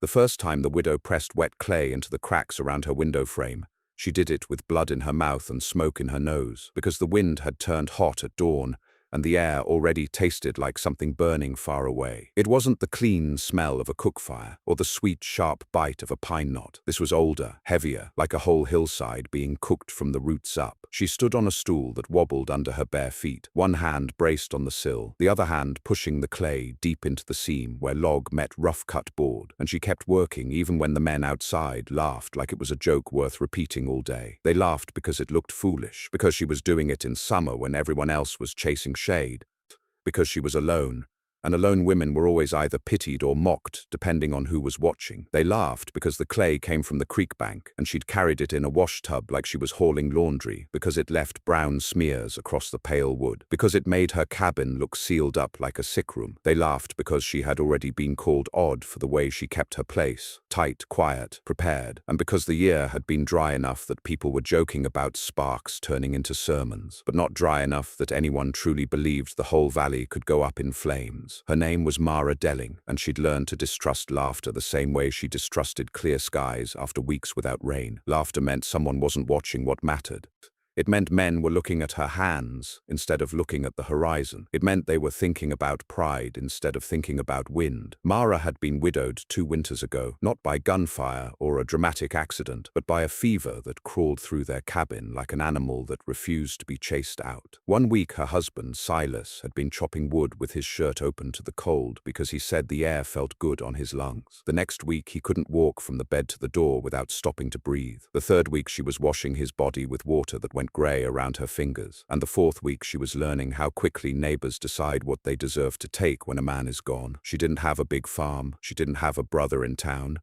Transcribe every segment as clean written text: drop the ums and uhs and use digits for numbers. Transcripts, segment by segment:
The first time the widow pressed wet clay into the cracks around her window frame, she did it with blood in her mouth and smoke in her nose, because the wind had turned hot at dawn, and the air already tasted like something burning far away. It wasn't the clean smell of a cook fire, or the sweet, sharp bite of a pine knot. This was older, heavier, like a whole hillside being cooked from the roots up. She stood on a stool that wobbled under her bare feet, one hand braced on the sill, the other hand pushing the clay deep into the seam where log met rough-cut board, and she kept working even when the men outside laughed like it was a joke worth repeating all day. They laughed because it looked foolish, because she was doing it in summer when everyone else was chasing shade, because she was alone, and alone women were always either pitied or mocked, depending on who was watching. They laughed because the clay came from the creek bank, and she'd carried it in a wash tub like she was hauling laundry, because it left brown smears across the pale wood, because it made her cabin look sealed up like a sick room. They laughed because she had already been called odd for the way she kept her place, tight, quiet, prepared, and because the year had been dry enough that people were joking about sparks turning into sermons, but not dry enough that anyone truly believed the whole valley could go up in flames. Her name was Mara Delling, and she'd learned to distrust laughter the same way she distrusted clear skies after weeks without rain. Laughter meant someone wasn't watching what mattered. It meant men were looking at her hands instead of looking at the horizon. It meant they were thinking about pride instead of thinking about wind. Mara had been widowed 2 winters ago, not by gunfire or a dramatic accident, but by a fever that crawled through their cabin like an animal that refused to be chased out. One week her husband, Silas, had been chopping wood with his shirt open to the cold because he said the air felt good on his lungs. The next week he couldn't walk from the bed to the door without stopping to breathe. The third week she was washing his body with water that went grey around her fingers, and the fourth week she was learning how quickly neighbors decide what they deserve to take when a man is gone. She didn't have a big farm, she didn't have a brother in town.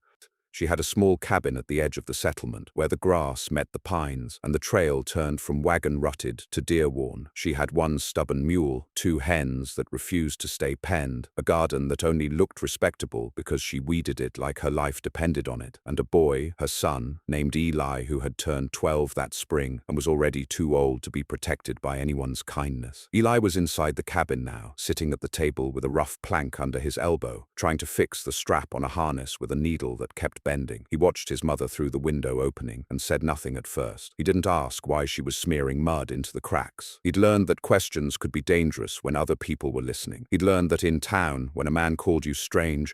She had a small cabin at the edge of the settlement, where the grass met the pines, and the trail turned from wagon-rutted to deer-worn. She had 1 stubborn mule, 2 hens that refused to stay penned, a garden that only looked respectable because she weeded it like her life depended on it, and a boy, her son, named Eli, who had turned 12 that spring and was already too old to be protected by anyone's kindness. Eli was inside the cabin now, sitting at the table with a rough plank under his elbow, trying to fix the strap on a harness with a needle that kept bending. He watched his mother through the window opening and said nothing at first. He didn't ask why she was smearing mud into the cracks. He'd learned that questions could be dangerous when other people were listening. He'd learned that in town, when a man called you strange,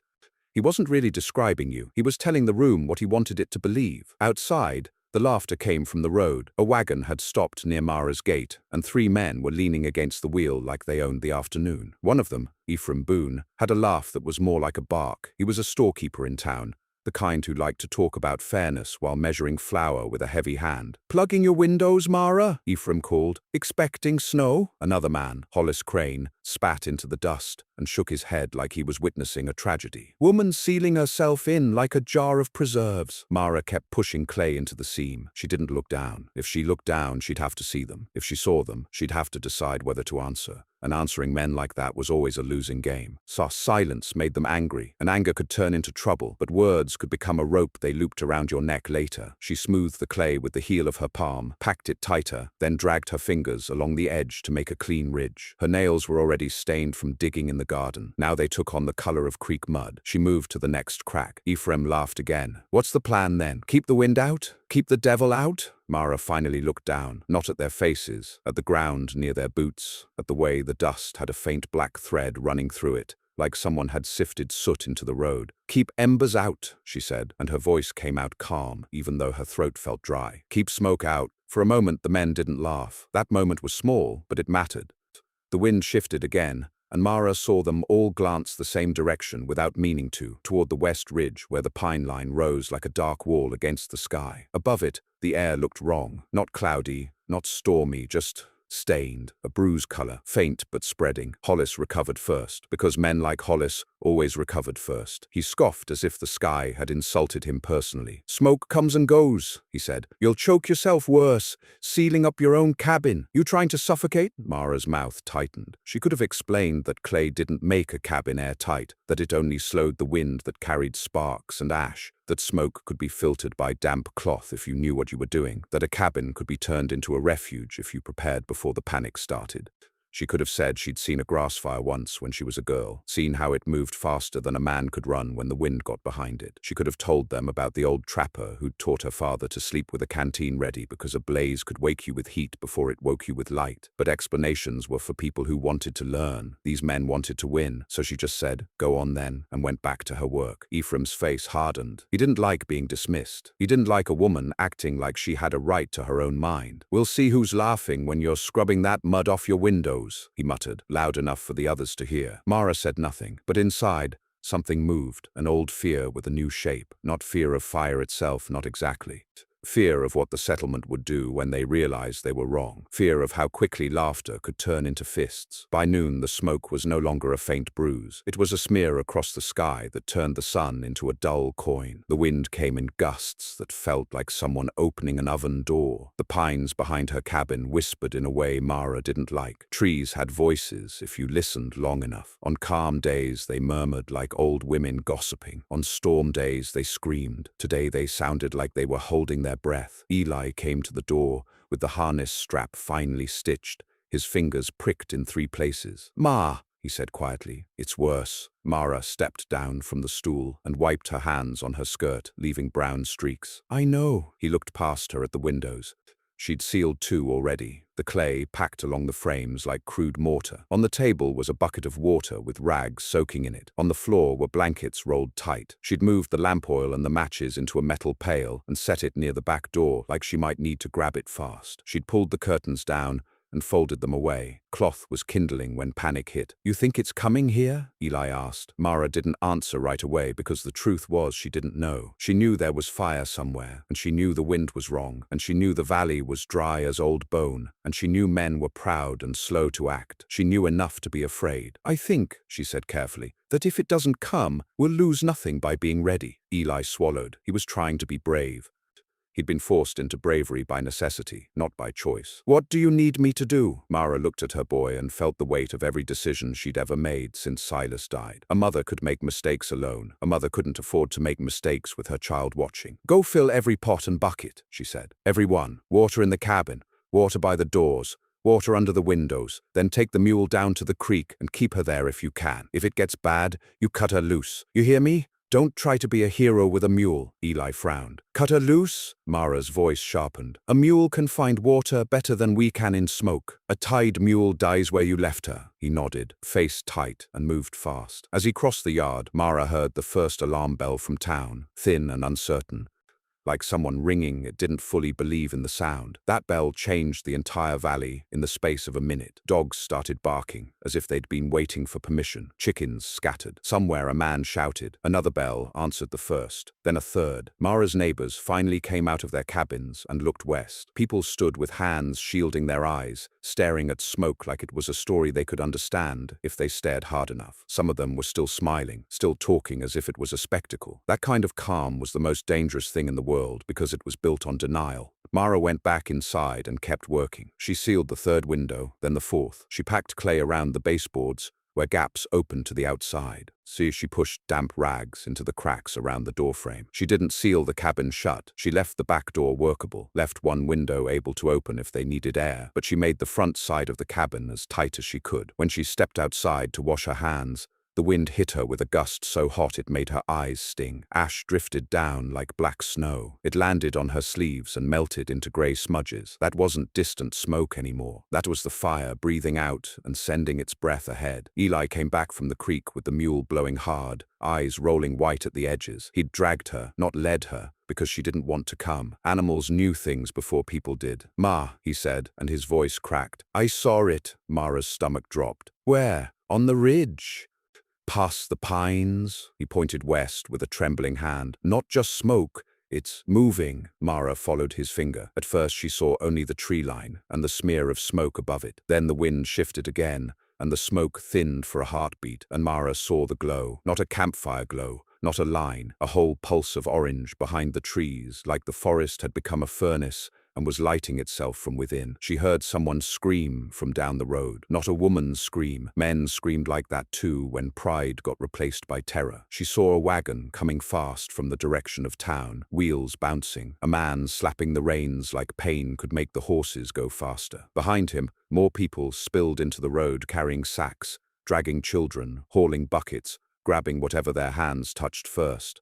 he wasn't really describing you. He was telling the room what he wanted it to believe. Outside, the laughter came from the road. A wagon had stopped near Mara's gate, and 3 men were leaning against the wheel like they owned the afternoon. One of them, Ephraim Boone, had a laugh that was more like a bark. He was a storekeeper in town, the kind who liked to talk about fairness while measuring flour with a heavy hand. "Plugging your windows, Mara?" Ephraim called. "Expecting snow?" Another man, Hollis Crane, spat into the dust and shook his head like he was witnessing a tragedy. "Woman sealing herself in like a jar of preserves." Mara kept pushing clay into the seam. She didn't look down. If she looked down, she'd have to see them. If she saw them, she'd have to decide whether to answer. And answering men like that was always a losing game. So silence made them angry, and anger could turn into trouble, but words could become a rope they looped around your neck later. She smoothed the clay with the heel of her palm, packed it tighter, then dragged her fingers along the edge to make a clean ridge. Her nails were already stained from digging in the garden. Now they took on the color of creek mud. She moved to the next crack. Ephraim laughed again. "What's the plan then? Keep the wind out? Keep the devil out?" Mara finally looked down, not at their faces, at the ground near their boots, at the way the dust had a faint black thread running through it, like someone had sifted soot into the road. "Keep embers out," she said, and her voice came out calm, even though her throat felt dry. "Keep smoke out." For a moment the men didn't laugh. That moment was small, but it mattered. The wind shifted again, and Mara saw them all glance the same direction without meaning to, toward the west ridge where the pine line rose like a dark wall against the sky. Above it, the air looked wrong. Not cloudy, not stormy, just stained, a bruise color, faint but spreading. Hollis recovered first, because men like Hollis always recovered first. He scoffed as if the sky had insulted him personally. "Smoke comes and goes," he said. "You'll choke yourself worse, sealing up your own cabin. You trying to suffocate?" Mara's mouth tightened. She could have explained that clay didn't make a cabin airtight, that it only slowed the wind that carried sparks and ash, that smoke could be filtered by damp cloth if you knew what you were doing, that a cabin could be turned into a refuge if you prepared before the panic started. She could have said she'd seen a grass fire once when she was a girl, seen how it moved faster than a man could run when the wind got behind it. She could have told them about the old trapper who'd taught her father to sleep with a canteen ready because a blaze could wake you with heat before it woke you with light. But explanations were for people who wanted to learn. These men wanted to win, so she just said, "Go on then," and went back to her work. Ephraim's face hardened. He didn't like being dismissed. He didn't like a woman acting like she had a right to her own mind. "We'll see who's laughing when you're scrubbing that mud off your windows," he muttered, loud enough for the others to hear. Mara said nothing, but inside, something moved, an old fear with a new shape. Not fear of fire itself, not exactly. Fear of what the settlement would do when they realized they were wrong. Fear of how quickly laughter could turn into fists. By noon, the smoke was no longer a faint bruise. It was a smear across the sky that turned the sun into a dull coin. The wind came in gusts that felt like someone opening an oven door. The pines behind her cabin whispered in a way Mara didn't like. Trees had voices if you listened long enough. On calm days, they murmured like old women gossiping. On storm days, they screamed. Today, they sounded like they were holding their breath. Eli came to the door with the harness strap finely stitched, his fingers pricked in 3 places. "Ma," he said quietly, "it's worse." Mara stepped down from the stool and wiped her hands on her skirt, leaving brown streaks. "I know." He looked past her at the windows. She'd sealed 2 already, the clay packed along the frames like crude mortar. On the table was a bucket of water with rags soaking in it. On the floor were blankets rolled tight. She'd moved the lamp oil and the matches into a metal pail and set it near the back door like she might need to grab it fast. She'd pulled the curtains down and folded them away. Cloth was kindling when panic hit. "You think it's coming here?" Eli asked. Mara didn't answer right away because the truth was she didn't know. She knew there was fire somewhere, and she knew the wind was wrong, and she knew the valley was dry as old bone, and she knew men were proud and slow to act. She knew enough to be afraid. "I think," she said carefully, "that if it doesn't come, we'll lose nothing by being ready." Eli swallowed. He was trying to be brave. He'd been forced into bravery by necessity, not by choice. "What do you need me to do?" Mara looked at her boy and felt the weight of every decision she'd ever made since Silas died. A mother could make mistakes alone. A mother couldn't afford to make mistakes with her child watching. "Go fill every pot and bucket," she said. "Every one. Water in the cabin, water by the doors, water under the windows. Then take the mule down to the creek and keep her there if you can. If it gets bad, you cut her loose. You hear me? Don't try to be a hero with a mule." Eli frowned. "Cut her loose?" Mara's voice sharpened. "A mule can find water better than we can in smoke. A tied mule dies where you left her." He nodded, face tight, and moved fast. As he crossed the yard, Mara heard the first alarm bell from town, thin and uncertain. Like someone ringing, it didn't fully believe in the sound. That bell changed the entire valley in the space of a minute. Dogs started barking, as if they'd been waiting for permission. Chickens scattered. Somewhere a man shouted. Another bell answered the first, then a third. Mara's neighbors finally came out of their cabins and looked west. People stood with hands shielding their eyes, staring at smoke like it was a story they could understand if they stared hard enough. Some of them were still smiling, still talking as if it was a spectacle. That kind of calm was the most dangerous thing in the world because it was built on denial. Mara went back inside and kept working. She sealed the 3rd window, then the 4th. She packed clay around the baseboards, where gaps opened to the outside. She pushed damp rags into the cracks around the doorframe. She didn't seal the cabin shut. She left the back door workable, left one window able to open if they needed air, but she made the front side of the cabin as tight as she could. When she stepped outside to wash her hands, the wind hit her with a gust so hot it made her eyes sting. Ash drifted down like black snow. It landed on her sleeves and melted into gray smudges. That wasn't distant smoke anymore. That was the fire breathing out and sending its breath ahead. Eli came back from the creek with the mule blowing hard, eyes rolling white at the edges. He'd dragged her, not led her, because she didn't want to come. Animals knew things before people did. "Ma," he said, and his voice cracked. "I saw it." Mara's stomach dropped. "Where?" "On the ridge. Past the pines." He pointed west with a trembling hand. "Not just smoke, it's moving." Mara followed his finger. At first she saw only the tree line and the smear of smoke above it. Then the wind shifted again, and the smoke thinned for a heartbeat, and Mara saw the glow. Not a campfire glow, not a line, a whole pulse of orange behind the trees, like the forest had become a furnace, and was lighting itself from within. She heard someone scream from down the road. Not a woman's scream. Men screamed like that too when pride got replaced by terror. She saw a wagon coming fast from the direction of town, wheels bouncing, a man slapping the reins like pain could make the horses go faster. Behind him, more people spilled into the road carrying sacks, dragging children, hauling buckets, grabbing whatever their hands touched first.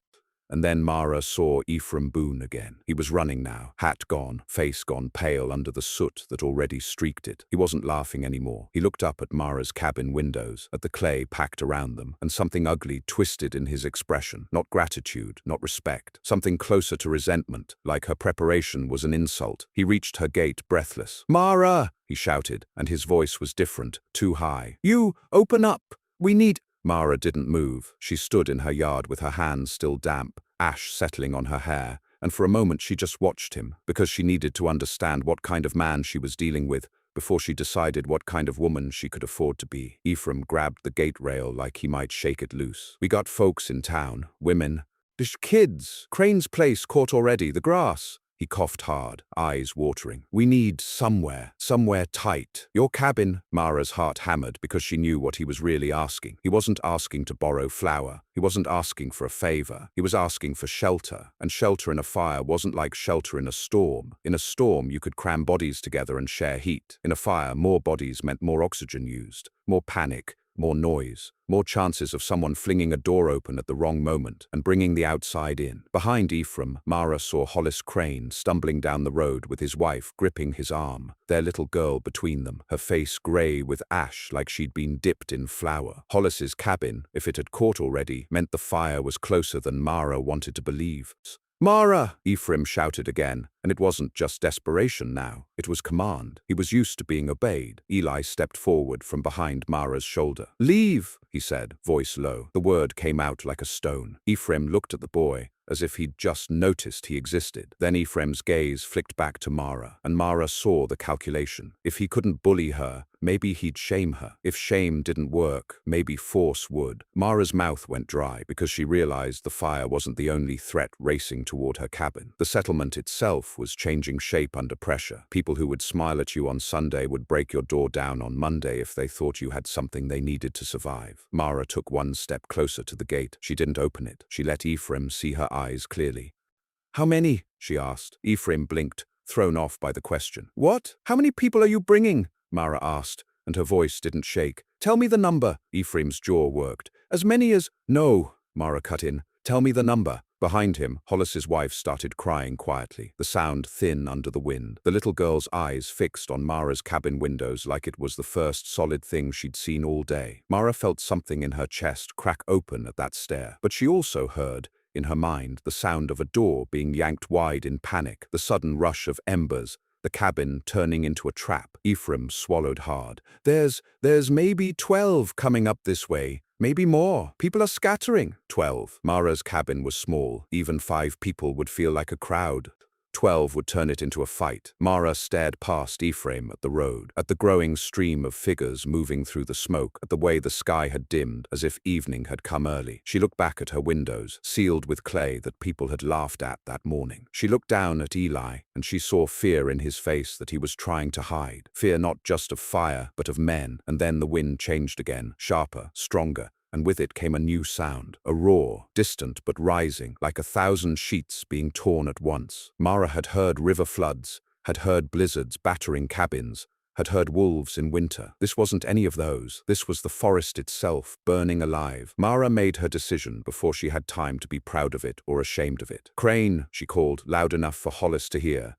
And then Mara saw Ephraim Boone again. He was running now, hat gone, face gone pale under the soot that already streaked it. He wasn't laughing anymore. He looked up at Mara's cabin windows, at the clay packed around them, and something ugly twisted in his expression. Not gratitude, not respect. Something closer to resentment, like her preparation was an insult. He reached her gate breathless. "Mara!" he shouted, and his voice was different, too high. "You, open up! We need—" Mara didn't move. She stood in her yard with her hands still damp, ash settling on her hair, and for a moment she just watched him, because she needed to understand what kind of man she was dealing with before she decided what kind of woman she could afford to be. Ephraim grabbed the gate rail like he might shake it loose. "We got folks in town, women. There's kids. Crane's place caught already, the grass." He coughed hard, eyes watering. "We need somewhere tight. Your cabin." Mara's heart hammered because she knew what he was really asking. He wasn't asking to borrow flour. He wasn't asking for a favor. He was asking for shelter. And shelter in a fire wasn't like shelter in a storm. In a storm, you could cram bodies together and share heat. In a fire, more bodies meant more oxygen used, more panic, more noise, more chances of someone flinging a door open at the wrong moment and bringing the outside in. Behind Ephraim, Mara saw Hollis Crane stumbling down the road with his wife gripping his arm, their little girl between them, her face grey with ash like she'd been dipped in flour. Hollis's cabin, if it had caught already, meant the fire was closer than Mara wanted to believe. "Mara!" Ephraim shouted again, and it wasn't just desperation now, it was command. He was used to being obeyed. Eli stepped forward from behind Mara's shoulder. "Leave!" he said, voice low. The word came out like a stone. Ephraim looked at the boy, as if he'd just noticed he existed. Then Ephraim's gaze flicked back to Mara, and Mara saw the calculation. If he couldn't bully her, maybe he'd shame her. If shame didn't work, maybe force would. Mara's mouth went dry because she realized the fire wasn't the only threat racing toward her cabin. The settlement itself was changing shape under pressure. People who would smile at you on Sunday would break your door down on Monday if they thought you had something they needed to survive. Mara took one step closer to the gate. She didn't open it. She let Ephraim see her eyes clearly. "How many?" she asked. Ephraim blinked, thrown off by the question. "What? How many people are you bringing?" Mara asked, and her voice didn't shake. "Tell me the number." Ephraim's jaw worked. "As many as—" "No," Mara cut in. "Tell me the number." Behind him, Hollis's wife started crying quietly, the sound thin under the wind. The little girl's eyes fixed on Mara's cabin windows like it was the first solid thing she'd seen all day. Mara felt something in her chest crack open at that stare, but she also heard, in her mind, the sound of a door being yanked wide in panic, the sudden rush of embers, the cabin turning into a trap. Ephraim swallowed hard. There's maybe 12 coming up this way. Maybe more. People are scattering." 12. Mara's cabin was small. Even 5 people would feel like a crowd. 12 would turn it into a fight. Mara stared past Ephraim at the road, at the growing stream of figures moving through the smoke, at the way the sky had dimmed, as if evening had come early. She looked back at her windows, sealed with clay that people had laughed at that morning. She looked down at Eli, and she saw fear in his face that he was trying to hide. Fear not just of fire, but of men. And then the wind changed again, sharper, stronger, and with it came a new sound, a roar, distant but rising, like 1,000 sheets being torn at once. Mara had heard river floods, had heard blizzards battering cabins, had heard wolves in winter. This wasn't any of those. This was the forest itself, burning alive. Mara made her decision before she had time to be proud of it or ashamed of it. "Crane," she called, loud enough for Hollis to hear.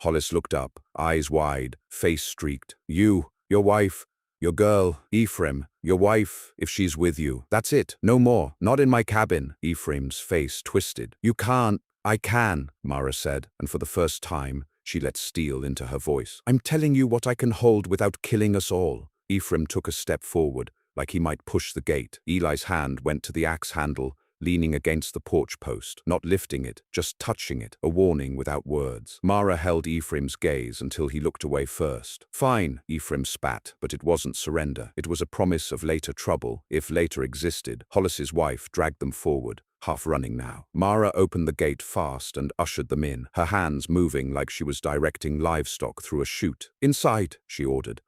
Hollis looked up, eyes wide, face streaked. "You, your wife, your girl, Ephraim, your wife, if she's with you. That's it. No more. Not in my cabin." Ephraim's face twisted. "You can't." "I can," Mara said, and for the first time, she let steel into her voice. "I'm telling you what I can hold without killing us all." Ephraim took a step forward, like he might push the gate. Eli's hand went to the axe handle, leaning against the porch post, not lifting it, just touching it, a warning without words. Mara held Ephraim's gaze until he looked away first. "Fine," Ephraim spat, but it wasn't surrender. It was a promise of later trouble, if later existed. Hollis's wife dragged them forward, half running now. Mara opened the gate fast and ushered them in, her hands moving like she was directing livestock through a chute. "Inside," she ordered.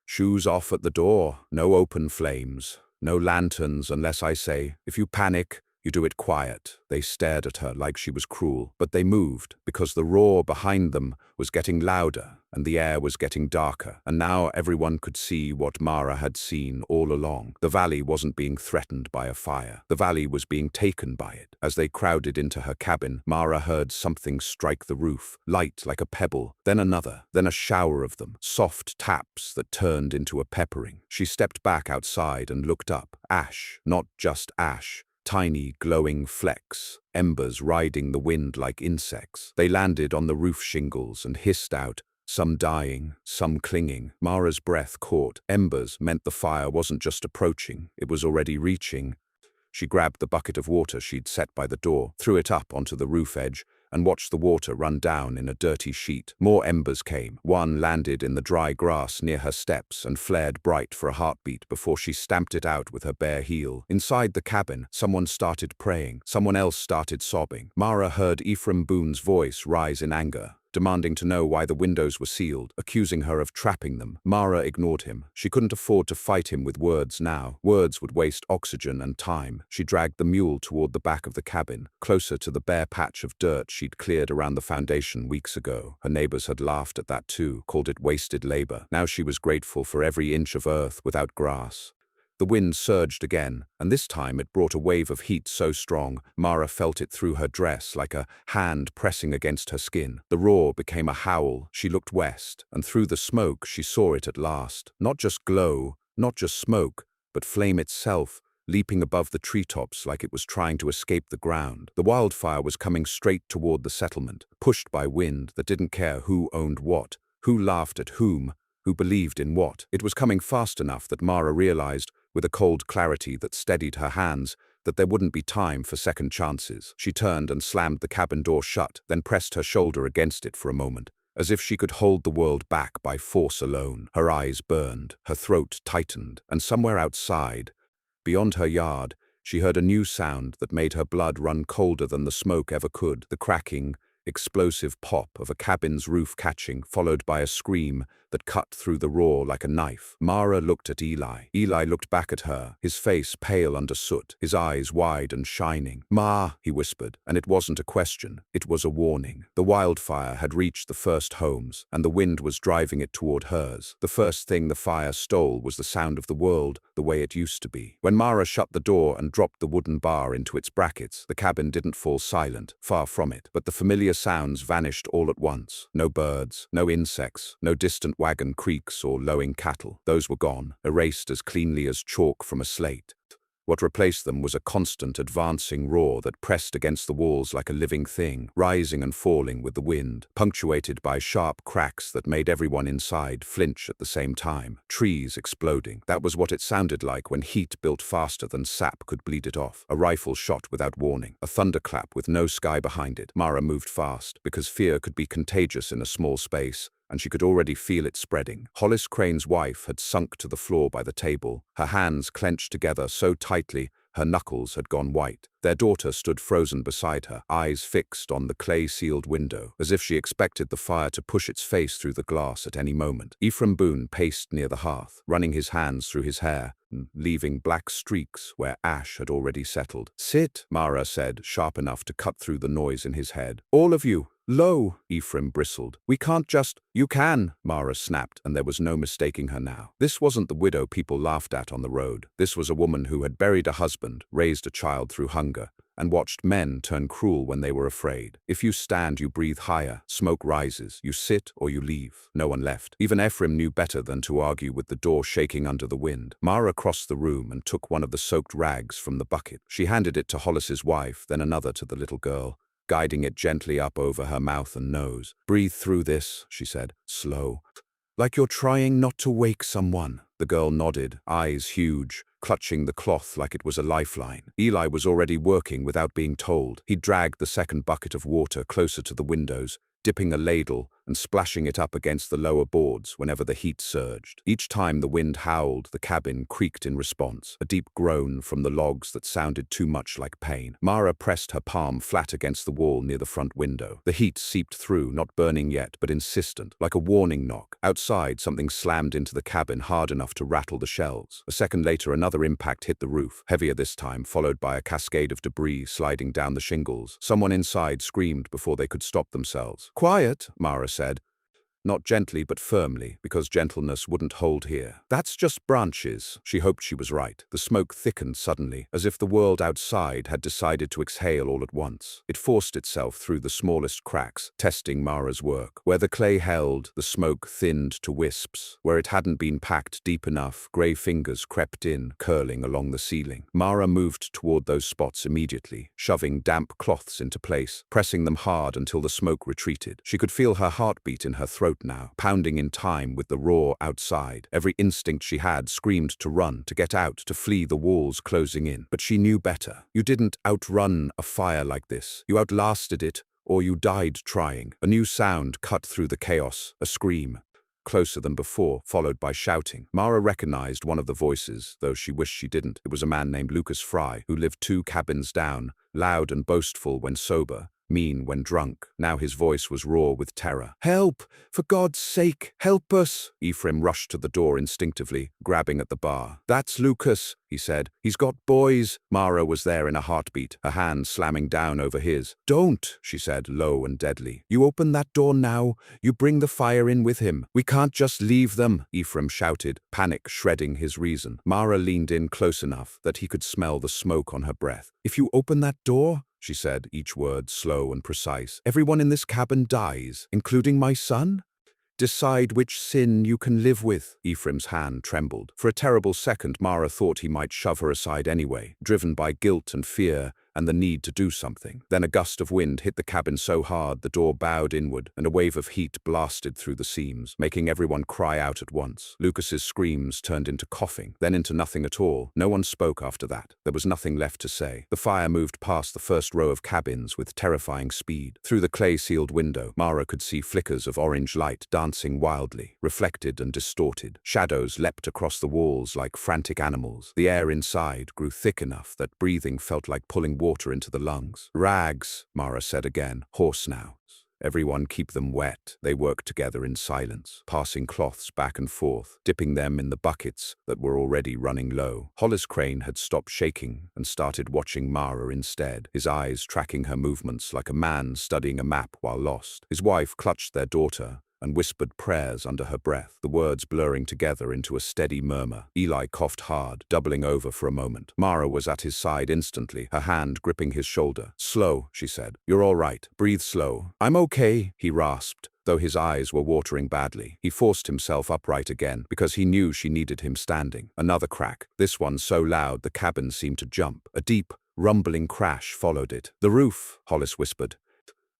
"Shoes off at the door, no open flames, no lanterns unless I say. If you panic, you do it quiet." They stared at her like she was cruel, but they moved because the roar behind them was getting louder and the air was getting darker, and now everyone could see what Mara had seen all along. The valley wasn't being threatened by a fire. The valley was being taken by it. As they crowded into her cabin, Mara heard something strike the roof, light like a pebble, then another, then a shower of them, soft taps that turned into a peppering. She stepped back outside and looked up. Ash, not just ash. Tiny, glowing flecks, embers riding the wind like insects. They landed on the roof shingles and hissed out, some dying, some clinging. Mara's breath caught. Embers meant the fire wasn't just approaching, it was already reaching. She grabbed the bucket of water she'd set by the door, threw it up onto the roof edge, and watched the water run down in a dirty sheet. More embers came. One landed in the dry grass near her steps and flared bright for a heartbeat before she stamped it out with her bare heel. Inside the cabin, someone started praying. Someone else started sobbing. Mara heard Ephraim Boone's voice rise in anger, demanding to know why the windows were sealed, accusing her of trapping them. Mara ignored him. She couldn't afford to fight him with words now. Words would waste oxygen and time. She dragged the mule toward the back of the cabin, closer to the bare patch of dirt she'd cleared around the foundation weeks ago. Her neighbors had laughed at that too, called it wasted labor. Now she was grateful for every inch of earth without grass. The wind surged again, and this time it brought a wave of heat so strong, Mara felt it through her dress like a hand pressing against her skin. The roar became a howl. She looked west, and through the smoke she saw it at last. Not just glow, not just smoke, but flame itself, leaping above the treetops like it was trying to escape the ground. The wildfire was coming straight toward the settlement, pushed by wind that didn't care who owned what, who laughed at whom, who believed in what. It was coming fast enough that Mara realized, with a cold clarity that steadied her hands, that there wouldn't be time for second chances. She turned and slammed the cabin door shut, then pressed her shoulder against it for a moment, as if she could hold the world back by force alone. Her eyes burned, her throat tightened, and somewhere outside, beyond her yard, she heard a new sound that made her blood run colder than the smoke ever could. The cracking, explosive pop of a cabin's roof catching, followed by a scream that cut through the roar like a knife. Mara looked at Eli. Eli looked back at her, his face pale under soot, his eyes wide and shining. "Ma," he whispered, and it wasn't a question, it was a warning. The wildfire had reached the first homes, and the wind was driving it toward hers. The first thing the fire stole was the sound of the world, the way it used to be. When Mara shut the door and dropped the wooden bar into its brackets, the cabin didn't fall silent, far from it, but the familiar sounds vanished all at once. No birds, no insects, no distant wagon creaks or lowing cattle. Those were gone, erased as cleanly as chalk from a slate. What replaced them was a constant advancing roar that pressed against the walls like a living thing, rising and falling with the wind, punctuated by sharp cracks that made everyone inside flinch at the same time. Trees exploding. That was what it sounded like when heat built faster than sap could bleed it off. A rifle shot without warning. A thunderclap with no sky behind it. Mara moved fast, because fear could be contagious in a small space, and she could already feel it spreading. Hollis Crane's wife had sunk to the floor by the table, her hands clenched together so tightly her knuckles had gone white. Their daughter stood frozen beside her, eyes fixed on the clay-sealed window, as if she expected the fire to push its face through the glass at any moment. Ephraim Boone paced near the hearth, running his hands through his hair, leaving black streaks where ash had already settled. "Sit," Mara said, sharp enough to cut through the noise in his head. "All of you." "Low," Ephraim bristled. "We can't just—" "You can," Mara snapped, and there was no mistaking her now. This wasn't the widow people laughed at on the road. This was a woman who had buried a husband, raised a child through hunger, and watched men turn cruel when they were afraid. If you stand, you breathe higher, smoke rises, you sit or you leave. No one left. Even Ephraim knew better than to argue with the door shaking under the wind. Mara crossed the room and took one of the soaked rags from the bucket. She handed it to Hollis's wife, then another to the little girl, guiding it gently up over her mouth and nose. "Breathe through this," she said, slow. "Like you're trying not to wake someone." The girl nodded, eyes huge, clutching the cloth like it was a lifeline. Eli was already working without being told. He dragged the second bucket of water closer to the windows, dipping a ladle and splashing it up against the lower boards whenever the heat surged. Each time the wind howled, the cabin creaked in response, a deep groan from the logs that sounded too much like pain. Mara pressed her palm flat against the wall near the front window. The heat seeped through, not burning yet, but insistent, like a warning knock. Outside, something slammed into the cabin hard enough to rattle the shelves. A second later, another impact hit the roof, heavier this time, followed by a cascade of debris sliding down the shingles. Someone inside screamed before they could stop themselves. "Quiet," Mara said. Not gently, but firmly, because gentleness wouldn't hold here. "That's just branches." She hoped she was right. The smoke thickened suddenly, as if the world outside had decided to exhale all at once. It forced itself through the smallest cracks, testing Mara's work. Where the clay held, the smoke thinned to wisps. Where it hadn't been packed deep enough, grey fingers crept in, curling along the ceiling. Mara moved toward those spots immediately, shoving damp cloths into place, pressing them hard until the smoke retreated. She could feel her heartbeat in her throat now, pounding in time with the roar outside. Every instinct she had screamed to run, to get out, to flee the walls closing in. But she knew better. You didn't outrun a fire like this. You outlasted it, or you died trying. A new sound cut through the chaos, a scream. Closer than before, followed by shouting. Mara recognized one of the voices, though she wished she didn't. It was a man named Lucas Fry, who lived 2 cabins down, loud and boastful when sober, mean when drunk. Now his voice was raw with terror. "Help! For God's sake, help us!" Ephraim rushed to the door instinctively, grabbing at the bar. "That's Lucas," he said. "He's got boys." Mara was there in a heartbeat, her hand slamming down over his. "Don't," she said, low and deadly. "You open that door now. You bring the fire in with him. We can't just leave them," Ephraim shouted, panic shredding his reason. Mara leaned in close enough that he could smell the smoke on her breath. "If you open that door," she said, each word slow and precise, "everyone in this cabin dies, including my son? Decide which sin you can live with." Ephraim's hand trembled. For a terrible second, Mara thought he might shove her aside anyway, driven by guilt and fear and the need to do something. Then a gust of wind hit the cabin so hard the door bowed inward, and a wave of heat blasted through the seams, making everyone cry out at once. Lucas's screams turned into coughing, then into nothing at all. No one spoke after that. There was nothing left to say. The fire moved past the first row of cabins with terrifying speed. Through the clay-sealed window, Mara could see flickers of orange light dancing wildly, reflected and distorted. Shadows leapt across the walls like frantic animals. The air inside grew thick enough that breathing felt like pulling water into the lungs. "Rags," Mara said again, hoarse now. "Everyone keep them wet." They worked together in silence, passing cloths back and forth, dipping them in the buckets that were already running low. Hollis Crane had stopped shaking and started watching Mara instead, his eyes tracking her movements like a man studying a map while lost. His wife clutched their daughter and whispered prayers under her breath, the words blurring together into a steady murmur. Eli coughed hard, doubling over for a moment. Mara was at his side instantly, her hand gripping his shoulder. "Slow," she said. "You're all right. Breathe slow." "I'm okay," he rasped, though his eyes were watering badly. He forced himself upright again, because he knew she needed him standing. Another crack, this one so loud the cabin seemed to jump. A deep, rumbling crash followed it. "The roof," Hollis whispered.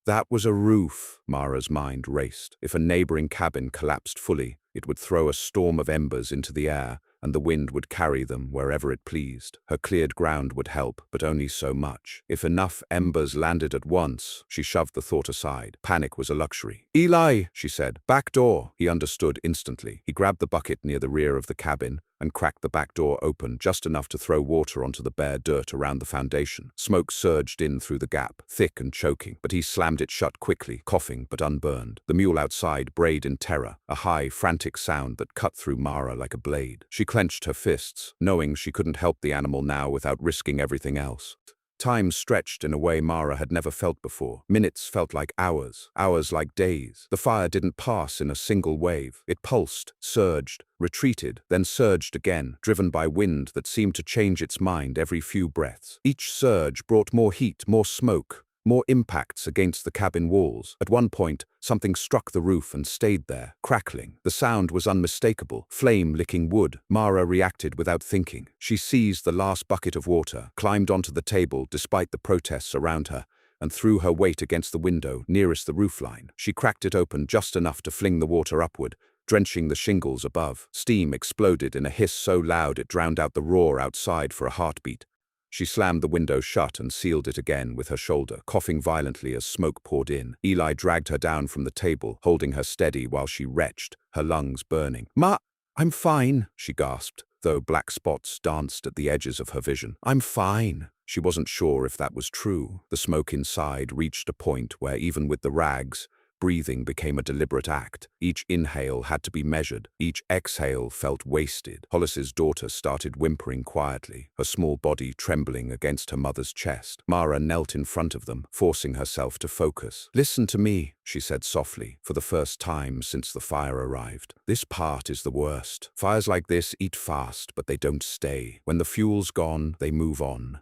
That was a roof. Mara's mind raced. If a neighboring cabin collapsed fully, it would throw a storm of embers into the air, and the wind would carry them wherever it pleased. Her cleared ground would help, but only so much. If enough embers landed at once, she shoved the thought aside. Panic was a luxury. "Eli," she said. "Back door." He understood instantly. He grabbed the bucket near the rear of the cabin and cracked the back door open just enough to throw water onto the bare dirt around the foundation. Smoke surged in through the gap, thick and choking, but he slammed it shut quickly, coughing but unburned. The mule outside brayed in terror, a high, frantic sound that cut through Mara like a blade. She clenched her fists, knowing she couldn't help the animal now without risking everything else. Time stretched in a way Mara had never felt before. Minutes felt like hours, hours like days. The fire didn't pass in a single wave. It pulsed, surged, retreated, then surged again, driven by wind that seemed to change its mind every few breaths. Each surge brought more heat, more smoke, more impacts against the cabin walls. At one point, something struck the roof and stayed there, crackling. The sound was unmistakable, flame licking wood. Mara reacted without thinking. She seized the last bucket of water, climbed onto the table despite the protests around her, and threw her weight against the window nearest the roofline. She cracked it open just enough to fling the water upward, drenching the shingles above. Steam exploded in a hiss so loud it drowned out the roar outside for a heartbeat. She slammed the window shut and sealed it again with her shoulder, coughing violently as smoke poured in. Eli dragged her down from the table, holding her steady while she retched, her lungs burning. "Ma, I'm fine," she gasped, though black spots danced at the edges of her vision. "I'm fine." She wasn't sure if that was true. The smoke inside reached a point where even with the rags, breathing became a deliberate act. Each inhale had to be measured. Each exhale felt wasted. Hollis's daughter started whimpering quietly, her small body trembling against her mother's chest. Mara knelt in front of them, forcing herself to focus. "Listen to me," she said softly, for the first time since the fire arrived. "This part is the worst. Fires like this eat fast, but they don't stay. When the fuel's gone, they move on.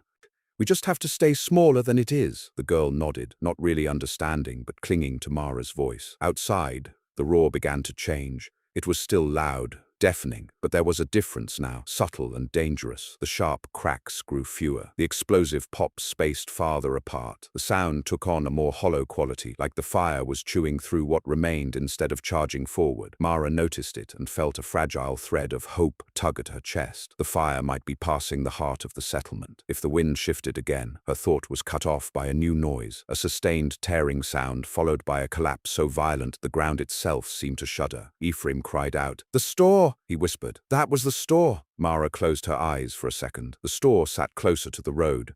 We just have to stay smaller than it is." The girl nodded, not really understanding but clinging to Mara's voice. Outside, the roar began to change. It was still loud, deafening, but there was a difference now, subtle and dangerous. The sharp cracks grew fewer. The explosive pops spaced farther apart. The sound took on a more hollow quality, like the fire was chewing through what remained instead of charging forward. Mara noticed it and felt a fragile thread of hope tug at her chest. The fire might be passing the heart of the settlement. If the wind shifted again, her thought was cut off by a new noise, a sustained tearing sound followed by a collapse so violent the ground itself seemed to shudder. Ephraim cried out, "The store!" he whispered. "That was the store." Mara closed her eyes for a second. The store sat closer to the road,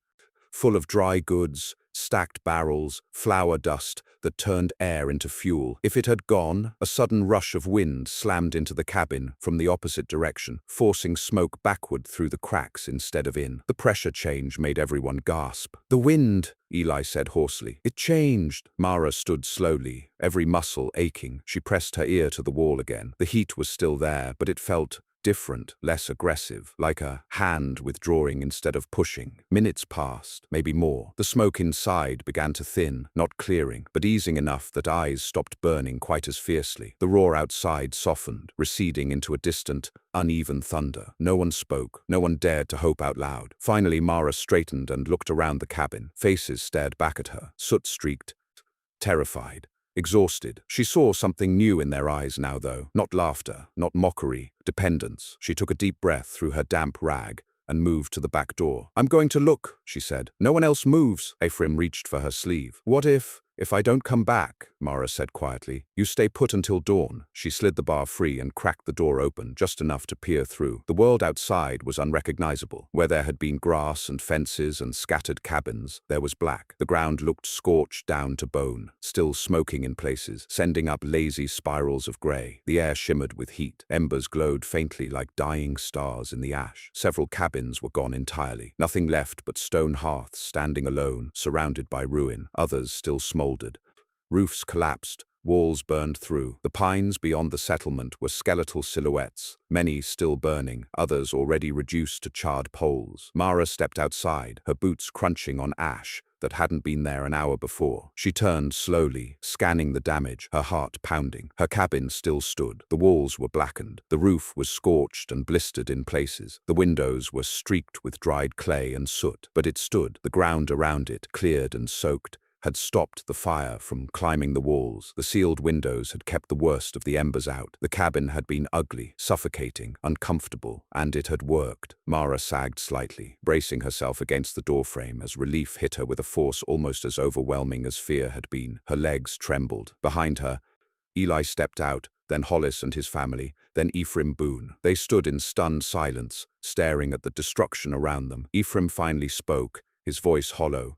full of dry goods, stacked barrels, flour dust that turned air into fuel. If it had gone, a sudden rush of wind slammed into the cabin from the opposite direction, forcing smoke backward through the cracks instead of in. The pressure change made everyone gasp. "The wind," Eli said hoarsely. "It changed." Mara stood slowly, every muscle aching. She pressed her ear to the wall again. The heat was still there, but it felt different, less aggressive, like a hand withdrawing instead of pushing. Minutes passed, maybe more. The smoke inside began to thin, not clearing, but easing enough that eyes stopped burning quite as fiercely. The roar outside softened, receding into a distant, uneven thunder. No one spoke. No one dared to hope out loud. Finally, Mara straightened and looked around the cabin. Faces stared back at her, soot-streaked, terrified. Exhausted. She saw something new in their eyes now, though. Not laughter, not mockery, dependence. She took a deep breath through her damp rag and moved to the back door. "I'm going to look," she said. "No one else moves." Ephraim reached for her sleeve. "What if I don't come back?" Mara said quietly. "You stay put until dawn." She slid the bar free and cracked the door open, just enough to peer through. The world outside was unrecognizable. Where there had been grass and fences and scattered cabins, there was black. The ground looked scorched down to bone, still smoking in places, sending up lazy spirals of gray. The air shimmered with heat. Embers glowed faintly like dying stars in the ash. Several cabins were gone entirely. Nothing left but stone hearths standing alone, surrounded by ruin. Others still smoldered. Roofs collapsed, walls burned through. The pines beyond the settlement were skeletal silhouettes, many still burning, others already reduced to charred poles. Mara stepped outside, her boots crunching on ash that hadn't been there an hour before. She turned slowly, scanning the damage, her heart pounding. Her cabin still stood. The walls were blackened. The roof was scorched and blistered in places. The windows were streaked with dried clay and soot. But it stood. The ground around it, cleared and soaked, had stopped the fire from climbing the walls. The sealed windows had kept the worst of the embers out. The cabin had been ugly, suffocating, uncomfortable, and it had worked. Mara sagged slightly, bracing herself against the doorframe as relief hit her with a force almost as overwhelming as fear had been. Her legs trembled. Behind her, Eli stepped out, then Hollis and his family, then Ephraim Boone. They stood in stunned silence, staring at the destruction around them. Ephraim finally spoke, his voice hollow.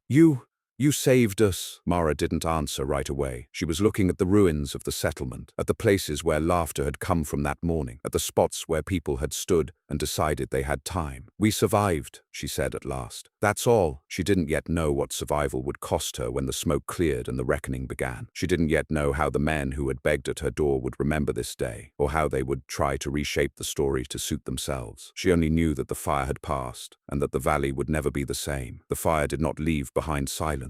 You saved us." Mara didn't answer right away. She was looking at the ruins of the settlement, at the places where laughter had come from that morning, at the spots where people had stood and decided they had time. "We survived," she said at last. "That's all." She didn't yet know what survival would cost her when the smoke cleared and the reckoning began. She didn't yet know how the men who had begged at her door would remember this day, or how they would try to reshape the story to suit themselves. She only knew that the fire had passed, and that the valley would never be the same. The fire did not leave behind silence.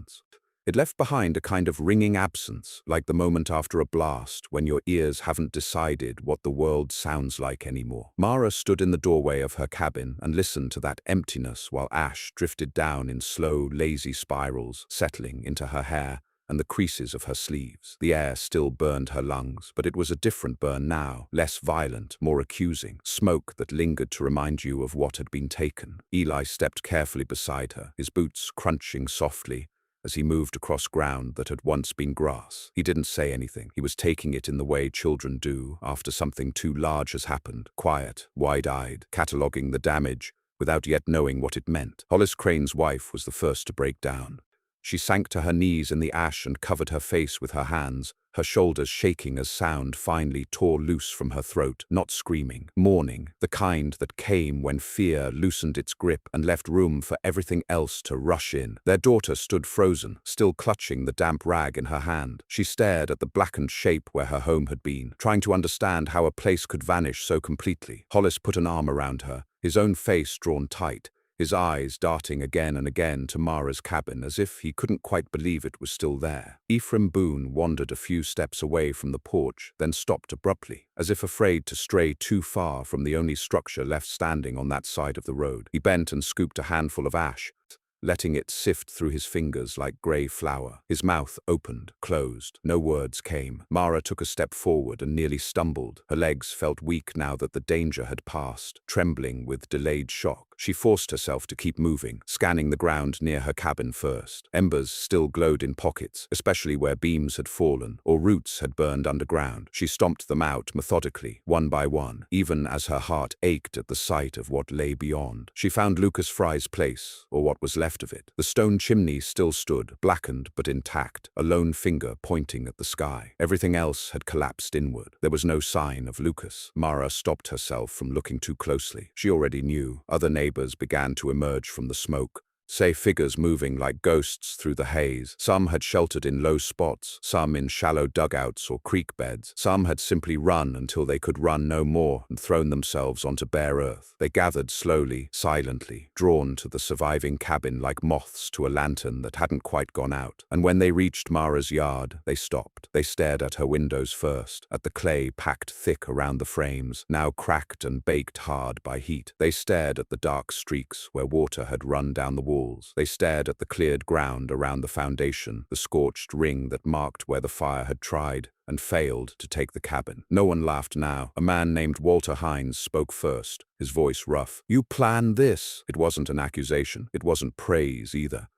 It left behind a kind of ringing absence, like the moment after a blast when your ears haven't decided what the world sounds like anymore. Mara stood in the doorway of her cabin and listened to that emptiness while ash drifted down in slow, lazy spirals, settling into her hair and the creases of her sleeves. The air still burned her lungs, but it was a different burn now, less violent, more accusing, smoke that lingered to remind you of what had been taken. Eli stepped carefully beside her, his boots crunching softly as he moved across ground that had once been grass. He didn't say anything. He was taking it in the way children do after something too large has happened, quiet, wide-eyed, cataloguing the damage without yet knowing what it meant. Hollis Crane's wife was the first to break down. She sank to her knees in the ash and covered her face with her hands, her shoulders shaking as sound finally tore loose from her throat, not screaming, mourning, the kind that came when fear loosened its grip and left room for everything else to rush in. Their daughter stood frozen, still clutching the damp rag in her hand. She stared at the blackened shape where her home had been, trying to understand how a place could vanish so completely. Hollis put an arm around her, his own face drawn tight, his eyes darting again and again to Mara's cabin as if he couldn't quite believe it was still there. Ephraim Boone wandered a few steps away from the porch, then stopped abruptly, as if afraid to stray too far from the only structure left standing on that side of the road. He bent and scooped a handful of ash, letting it sift through his fingers like grey flour. His mouth opened, closed. No words came. Mara took a step forward and nearly stumbled. Her legs felt weak now that the danger had passed, trembling with delayed shock. She forced herself to keep moving, scanning the ground near her cabin first. Embers still glowed in pockets, especially where beams had fallen or roots had burned underground. She stomped them out methodically, one by one, even as her heart ached at the sight of what lay beyond. She found Lucas Fry's place, or what was left of it. The stone chimney still stood, blackened but intact, a lone finger pointing at the sky. Everything else had collapsed inward. There was no sign of Lucas. Mara stopped herself from looking too closely. She already knew. Other neighbors began to emerge from the smoke, say figures moving like ghosts through the haze. Some had sheltered in low spots, some in shallow dugouts or creek beds. Some had simply run until they could run no more and thrown themselves onto bare earth. They gathered slowly, silently, drawn to the surviving cabin like moths to a lantern that hadn't quite gone out. And when they reached Mara's yard, they stopped. They stared at her windows first, at the clay packed thick around the frames, now cracked and baked hard by heat. They stared at the dark streaks where water had run down the walls. They stared at the cleared ground around the foundation, the scorched ring that marked where the fire had tried and failed to take the cabin. No one laughed now. A man named Walter Hines spoke first, his voice rough. "You planned this." It wasn't an accusation. It wasn't praise either.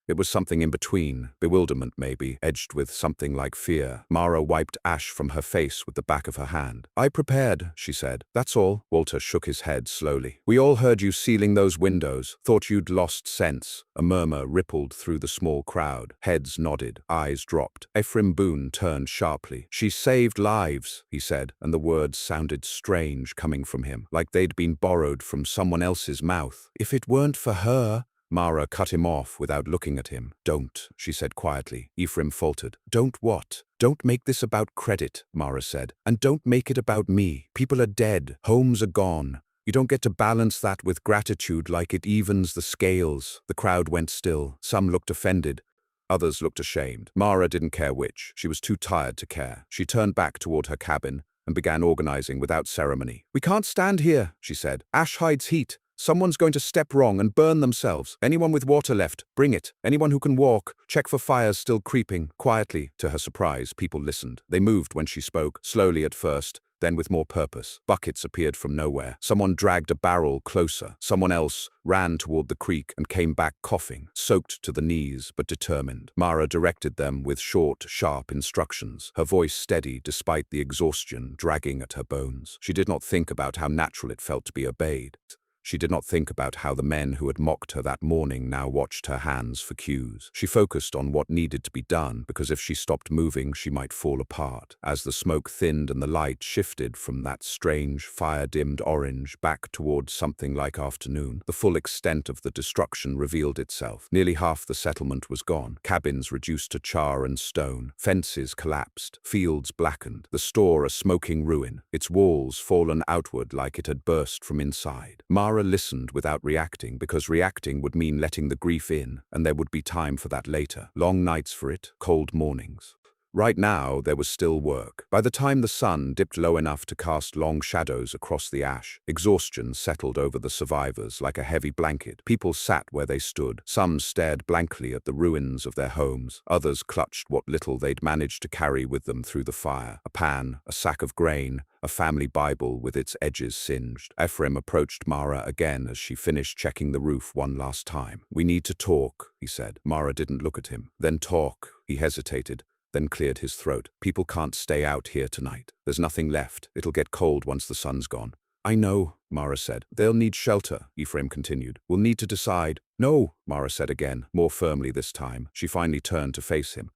It was something in between, bewilderment maybe, edged with something like fear. Mara wiped ash from her face with the back of her hand. "I prepared," she said. "That's all." Walter shook his head slowly. "We all heard you sealing those windows, thought you'd lost sense." A murmur rippled through the small crowd. Heads nodded, eyes dropped. Ephraim Boone turned sharply. "She saved lives," he said, and the words sounded strange coming from him, like they'd been borrowed from someone else's mouth. "If it weren't for her—" Mara cut him off without looking at him. "Don't," she said quietly. Ephraim faltered. "Don't what?" "Don't make this about credit," Mara said. "And don't make it about me. People are dead. Homes are gone. You don't get to balance that with gratitude like it evens the scales." The crowd went still. Some looked offended. Others looked ashamed. Mara didn't care which. She was too tired to care. She turned back toward her cabin and began organizing without ceremony. "We can't stand here," she said. "Ash hides heat. Someone's going to step wrong and burn themselves. Anyone with water left, bring it. Anyone who can walk, check for fires still creeping." Quietly, to her surprise, people listened. They moved when she spoke, slowly at first, then with more purpose. Buckets appeared from nowhere. Someone dragged a barrel closer. Someone else ran toward the creek and came back coughing, soaked to the knees but determined. Mara directed them with short, sharp instructions, her voice steady despite the exhaustion dragging at her bones. She did not think about how natural it felt to be obeyed. She did not think about how the men who had mocked her that morning now watched her hands for cues. She focused on what needed to be done, because if she stopped moving, she might fall apart. As the smoke thinned and the light shifted from that strange, fire-dimmed orange back towards something like afternoon, the full extent of the destruction revealed itself. Nearly half the settlement was gone. Cabins reduced to char and stone. Fences collapsed. Fields blackened. The store a smoking ruin, its walls fallen outward like it had burst from inside. Mara listened without reacting, because reacting would mean letting the grief in, and there would be time for that later. Long nights for it, cold mornings. Right now, there was still work. By the time the sun dipped low enough to cast long shadows across the ash, exhaustion settled over the survivors like a heavy blanket. People sat where they stood. Some stared blankly at the ruins of their homes. Others clutched what little they'd managed to carry with them through the fire. A pan, a sack of grain, a family Bible with its edges singed. Ephraim approached Mara again as she finished checking the roof one last time. "We need to talk," he said. Mara didn't look at him. "Then talk." He hesitated, then cleared his throat. "People can't stay out here tonight. There's nothing left. It'll get cold once the sun's gone." "I know," Mara said. "They'll need shelter," Ephraim continued. "We'll need to decide." "No," Mara said again, more firmly this time. She finally turned to face him.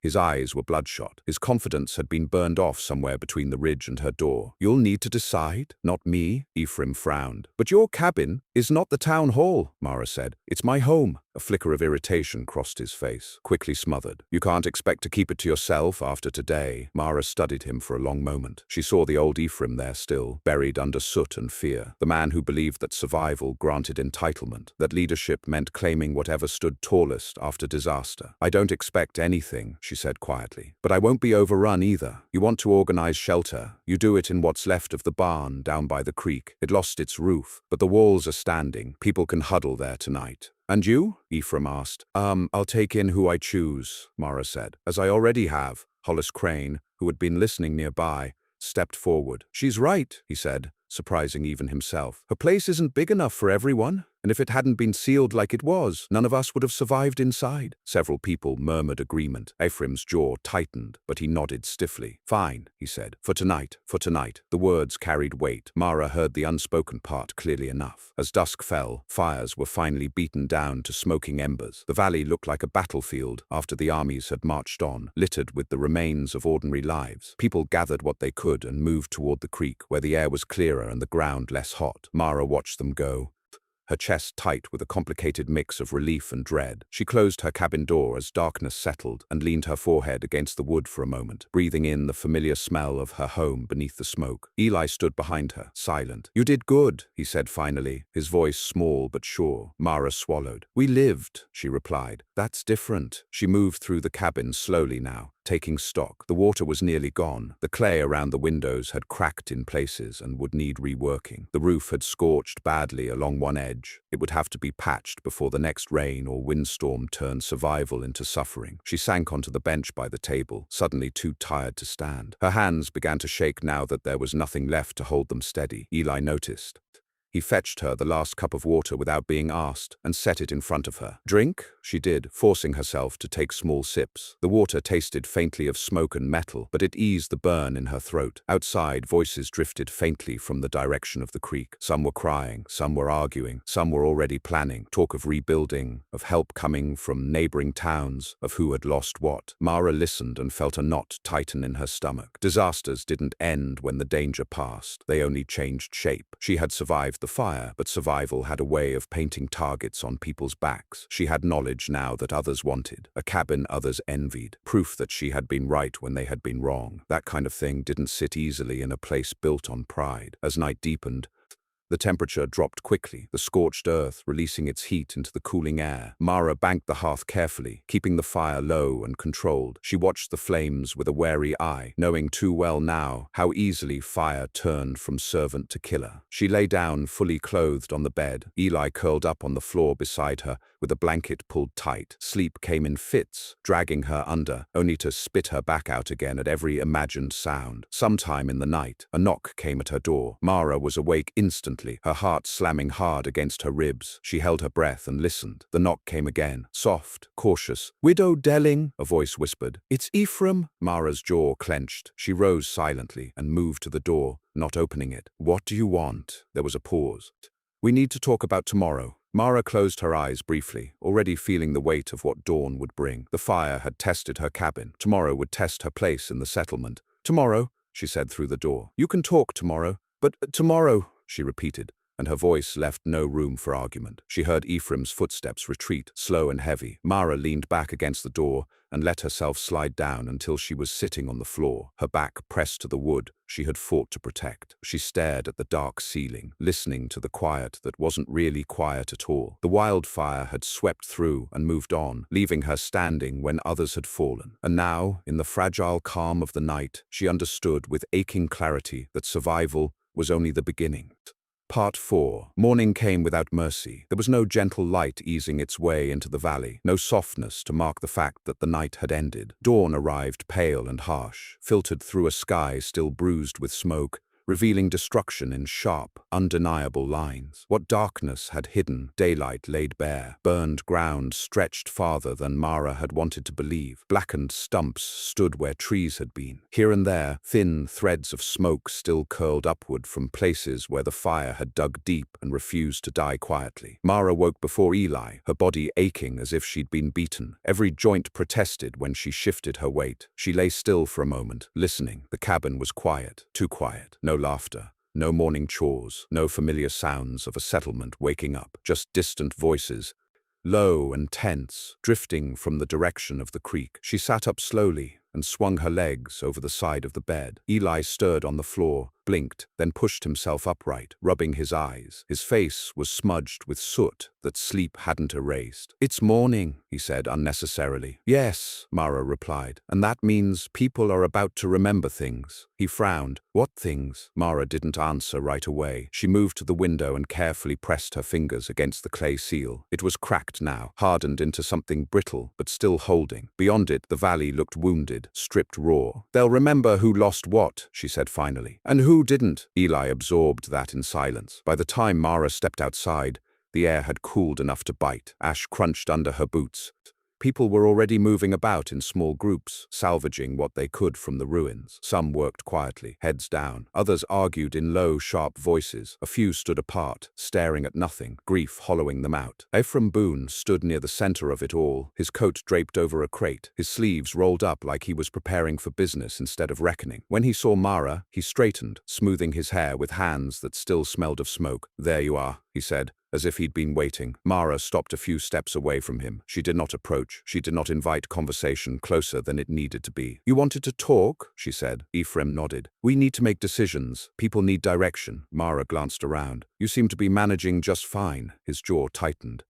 His eyes were bloodshot. His confidence had been burned off somewhere between the ridge and her door. "You'll need to decide, not me," Ephraim frowned. "But your cabin is not the town hall," Mara said. "It's my home." A flicker of irritation crossed his face, quickly smothered. "You can't expect to keep it to yourself after today." Mara studied him for a long moment. She saw the old Ephraim there still, buried under soot and fear. The man who believed that survival granted entitlement, that leadership meant claiming whatever stood tallest after disaster. "I don't expect anything," she said quietly. "But I won't be overrun either. You want to organize shelter. You do it in what's left of the barn down by the creek. It lost its roof, but the walls are standing. People can huddle there tonight." "And you?" Ephraim asked. I'll take in who I choose," Mara said. "As I already have." Hollis Crane, who had been listening nearby, stepped forward. "She's right," he said, surprising even himself. "Her place isn't big enough for everyone, and if it hadn't been sealed like it was, none of us would have survived inside." Several people murmured agreement. Ephraim's jaw tightened, but he nodded stiffly. "Fine," he said. For tonight, for tonight." The words carried weight. Mara heard the unspoken part clearly enough. As dusk fell, fires were finally beaten down to smoking embers. The valley looked like a battlefield after the armies had marched on, littered with the remains of ordinary lives. People gathered what they could and moved toward the creek, where the air was clearer and the ground less hot. Mara watched them go, her chest tight with a complicated mix of relief and dread. She closed her cabin door as darkness settled and leaned her forehead against the wood for a moment, breathing in the familiar smell of her home beneath the smoke. Eli stood behind her, silent. "You did good," he said finally, his voice small but sure. Mara swallowed. "We lived," she replied. "That's different." She moved through the cabin slowly now, taking stock. The water was nearly gone. The clay around the windows had cracked in places and would need reworking. The roof had scorched badly along one edge. It would have to be patched before the next rain or windstorm turned survival into suffering. She sank onto the bench by the table, suddenly too tired to stand. Her hands began to shake now that there was nothing left to hold them steady. Eli noticed. He fetched her the last cup of water without being asked and set it in front of her. "Drink?" She did, forcing herself to take small sips. The water tasted faintly of smoke and metal, but it eased the burn in her throat. Outside, voices drifted faintly from the direction of the creek. Some were crying, some were arguing, some were already planning. Talk of rebuilding, of help coming from neighboring towns, of who had lost what. Mara listened and felt a knot tighten in her stomach. Disasters didn't end when the danger passed. They only changed shape. She had survived the fire, but survival had a way of painting targets on people's backs. She had knowledge now that others wanted, a cabin others envied, proof that she had been right when they had been wrong. That kind of thing didn't sit easily in a place built on pride. As night deepened, the temperature dropped quickly, the scorched earth releasing its heat into the cooling air. Mara banked the hearth carefully, keeping the fire low and controlled. She watched the flames with a wary eye, knowing too well now how easily fire turned from servant to killer. She lay down fully clothed on the bed, Eli curled up on the floor beside her, with a blanket pulled tight. Sleep came in fits, dragging her under, only to spit her back out again at every imagined sound. Sometime in the night, a knock came at her door. Mara was awake instantly, her heart slamming hard against her ribs. She held her breath and listened. The knock came again, soft, cautious. "Widow Delling," a voice whispered. "It's Ephraim." Mara's jaw clenched. She rose silently and moved to the door, not opening it. "What do you want?" There was a pause. "We need to talk about tomorrow." Mara closed her eyes briefly, already feeling the weight of what dawn would bring. The fire had tested her cabin. Tomorrow would test her place in the settlement. "Tomorrow," she said through the door. "You can talk tomorrow." "But tomorrow," she repeated. and her voice left no room for argument. She heard Ephraim's footsteps retreat, slow and heavy. Mara leaned back against the door and let herself slide down until she was sitting on the floor, her back pressed to the wood she had fought to protect. She stared at the dark ceiling, listening to the quiet that wasn't really quiet at all. The wildfire had swept through and moved on, leaving her standing when others had fallen. And now, in the fragile calm of the night, she understood with aching clarity that survival was only the beginning. Part 4. Morning came without mercy. There was no gentle light easing its way into the valley, no softness to mark the fact that the night had ended. Dawn arrived pale and harsh, filtered through a sky still bruised with smoke, revealing destruction in sharp, undeniable lines. What darkness had hidden, daylight laid bare. Burned ground stretched farther than Mara had wanted to believe. Blackened stumps stood where trees had been. Here and there, thin threads of smoke still curled upward from places where the fire had dug deep and refused to die quietly. Mara woke before Eli, her body aching as if she'd been beaten. Every joint protested when she shifted her weight. She lay still for a moment, listening. The cabin was quiet, too quiet. No laughter, no morning chores, no familiar sounds of a settlement waking up, just distant voices, low and tense, drifting from the direction of the creek. She sat up slowly and swung her legs over the side of the bed. Eli stirred on the floor, blinked, then pushed himself upright, rubbing his eyes. His face was smudged with soot that sleep hadn't erased. "It's morning," he said unnecessarily. "Yes," Mara replied, "and that means people are about to remember things." He frowned. "What things?" Mara didn't answer right away. She moved to the window and carefully pressed her fingers against the clay seal. It was cracked now, hardened into something brittle, but still holding. Beyond it, the valley looked wounded, stripped raw. "They'll remember who lost what," she said finally. "And who didn't?" Eli absorbed that in silence. By the time Mara stepped outside, the air had cooled enough to bite. Ash crunched under her boots. People were already moving about in small groups, salvaging what they could from the ruins. Some worked quietly, heads down. Others argued in low, sharp voices. A few stood apart, staring at nothing, grief hollowing them out. Ephraim Boone stood near the center of it all, his coat draped over a crate, his sleeves rolled up like he was preparing for business instead of reckoning. When he saw Mara, he straightened, smoothing his hair with hands that still smelled of smoke. "There you are," he said, as if he'd been waiting. Mara stopped a few steps away from him. She did not approach. She did not invite conversation closer than it needed to be. "You wanted to talk?" she said. Ephraim nodded. "We need to make decisions. People need direction." Mara glanced around. "You seem to be managing just fine." His jaw tightened.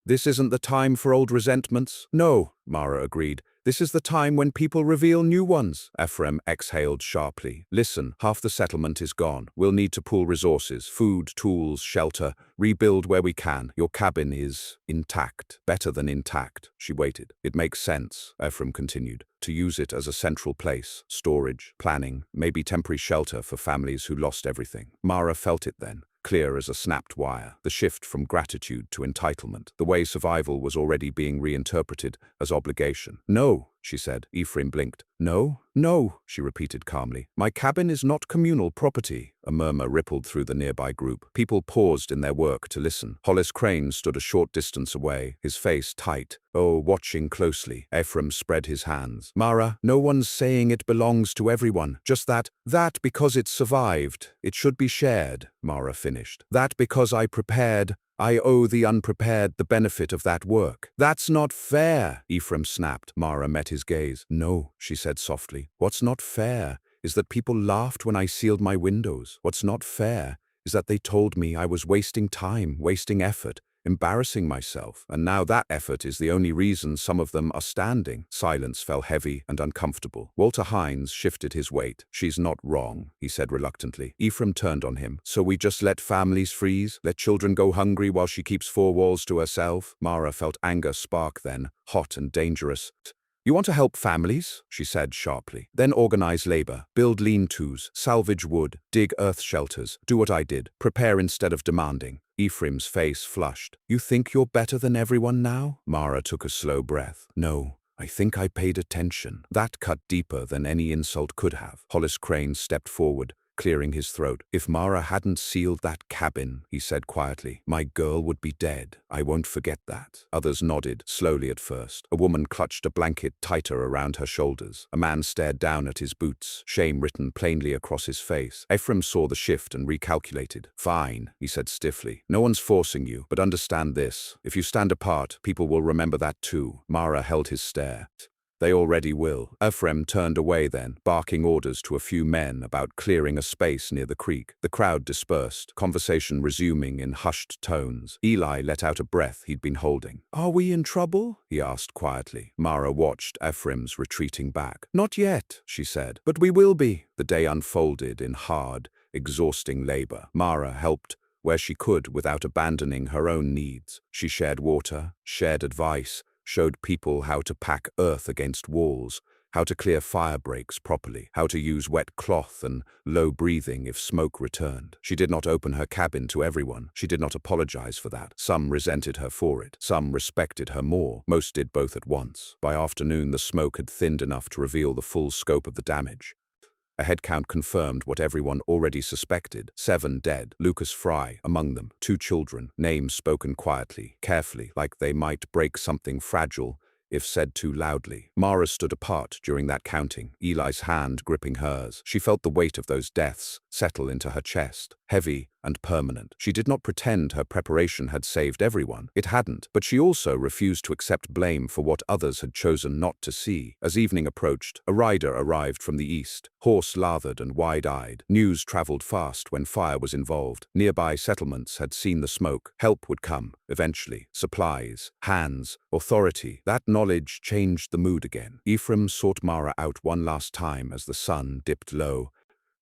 "This isn't the time for old resentments." "No," Mara agreed. "This is the time when people reveal new ones." Ephraim exhaled sharply. "Listen, half the settlement is gone. We'll need to pool resources, food, tools, shelter, rebuild where we can. Your cabin is intact, better than intact." She waited. "It makes sense," Ephraim continued, "to use it as a central place, storage, planning, maybe temporary shelter for families who lost everything." Mara felt it then. Clear as a snapped wire, the shift from gratitude to entitlement, the way survival was already being reinterpreted as obligation. "No," she said. Ephraim blinked. "No? No," she repeated calmly. "My cabin is not communal property." A murmur rippled through the nearby group. People paused in their work to listen. Hollis Crane stood a short distance away, his face tight. Oh, watching closely. Ephraim spread his hands. "Mara, no one's saying it belongs to everyone. Just that because it survived, it should be shared," Mara finished. "That because I prepared, I owe the unprepared the benefit of that work." "That's not fair," Ephraim snapped. Mara met his gaze. "No," she said softly. "What's not fair is that people laughed when I sealed my windows. What's not fair is that they told me I was wasting time, wasting effort, embarrassing myself. And now that effort is the only reason some of them are standing." Silence fell heavy and uncomfortable. Walter Hines shifted his weight. "She's not wrong," he said reluctantly. Ephraim turned on him. "So we just let families freeze? Let children go hungry while she keeps four walls to herself?" Mara felt anger spark then, hot and dangerous. "You want to help families?" she said sharply. "Then organize labor, build lean-tos, salvage wood, dig earth shelters, do what I did, prepare instead of demanding." Ephraim's face flushed. "You think you're better than everyone now?" Mara took a slow breath. "No, I think I paid attention." That cut deeper than any insult could have. Hollis Crane stepped forward, clearing his throat. "If Mara hadn't sealed that cabin," he said quietly, "my girl would be dead. I won't forget that." Others nodded, slowly at first. A woman clutched a blanket tighter around her shoulders. A man stared down at his boots, shame written plainly across his face. Ephraim saw the shift and recalculated. "Fine," he said stiffly. "No one's forcing you, but understand this. If you stand apart, people will remember that too." Mara held his stare. "They already will." Ephraim turned away then, barking orders to a few men about clearing a space near the creek. The crowd dispersed, conversation resuming in hushed tones. Eli let out a breath he'd been holding. "Are we in trouble?" he asked quietly. Mara watched Ephraim's retreating back. "Not yet," she said, "but we will be." The day unfolded in hard, exhausting labor. Mara helped where she could without abandoning her own needs. She shared water, shared advice, showed people how to pack earth against walls, how to clear fire breaks properly, how to use wet cloth and low breathing if smoke returned. She did not open her cabin to everyone. She did not apologize for that. Some resented her for it. Some respected her more. Most did both at once. By afternoon, the smoke had thinned enough to reveal the full scope of the damage. A head count confirmed what everyone already suspected. 7 dead, Lucas Fry among them, 2 children, names spoken quietly, carefully, like they might break something fragile if said too loudly. Mara stood apart during that counting, Eli's hand gripping hers. She felt the weight of those deaths settle into her chest, heavy and permanent. She did not pretend her preparation had saved everyone. It hadn't, but she also refused to accept blame for what others had chosen not to see. As evening approached, a rider arrived from the east, horse-lathered and wide-eyed. News traveled fast when fire was involved. Nearby settlements had seen the smoke. Help would come, eventually. Supplies, hands, authority. That knowledge changed the mood again. Ephraim sought Mara out one last time as the sun dipped low,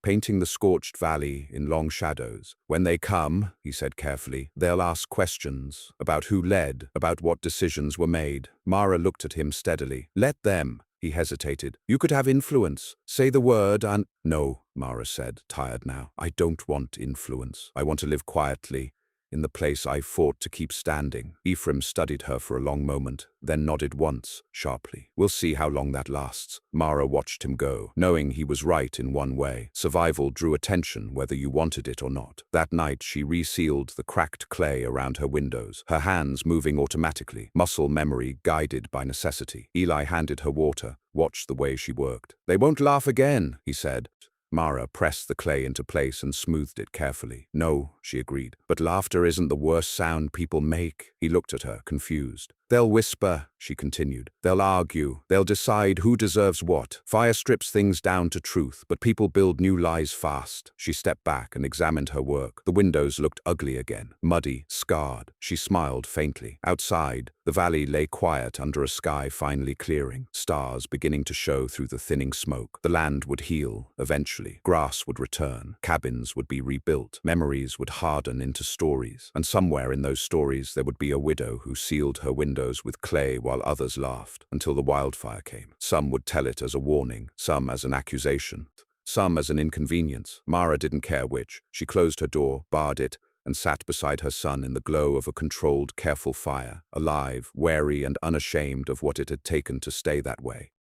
painting the scorched valley in long shadows. "When they come," he said carefully, "they'll ask questions about who led, about what decisions were made." Mara looked at him steadily. "Let them." He hesitated. "You could have influence. Say the word and—" "No," Mara said, tired now. "I don't want influence. I want to live quietly, in the place I fought to keep standing." Ephraim studied her for a long moment, then nodded once, sharply. "We'll see how long that lasts." Mara watched him go, knowing he was right in one way. Survival drew attention whether you wanted it or not. That night she resealed the cracked clay around her windows, her hands moving automatically, muscle memory guided by necessity. Eli handed her water, watched the way she worked. "They won't laugh again," he said. Mara pressed the clay into place and smoothed it carefully. "No," she agreed, "but laughter isn't the worst sound people make." He looked at her, confused. "They'll whisper," she continued. "They'll argue. They'll decide who deserves what. Fire strips things down to truth, but people build new lies fast." She stepped back and examined her work. The windows looked ugly again, muddy, scarred. She smiled faintly. Outside, the valley lay quiet under a sky finally clearing, stars beginning to show through the thinning smoke. The land would heal, eventually. Grass would return. Cabins would be rebuilt. Memories would harden into stories. And somewhere in those stories there would be a widow who sealed her windows with clay while others laughed, until the wildfire came. Some would tell it as a warning, some as an accusation, some as an inconvenience. Mara didn't care which. She closed her door, barred it, and sat beside her son in the glow of a controlled, careful fire, alive, wary and unashamed of what it had taken to stay that way.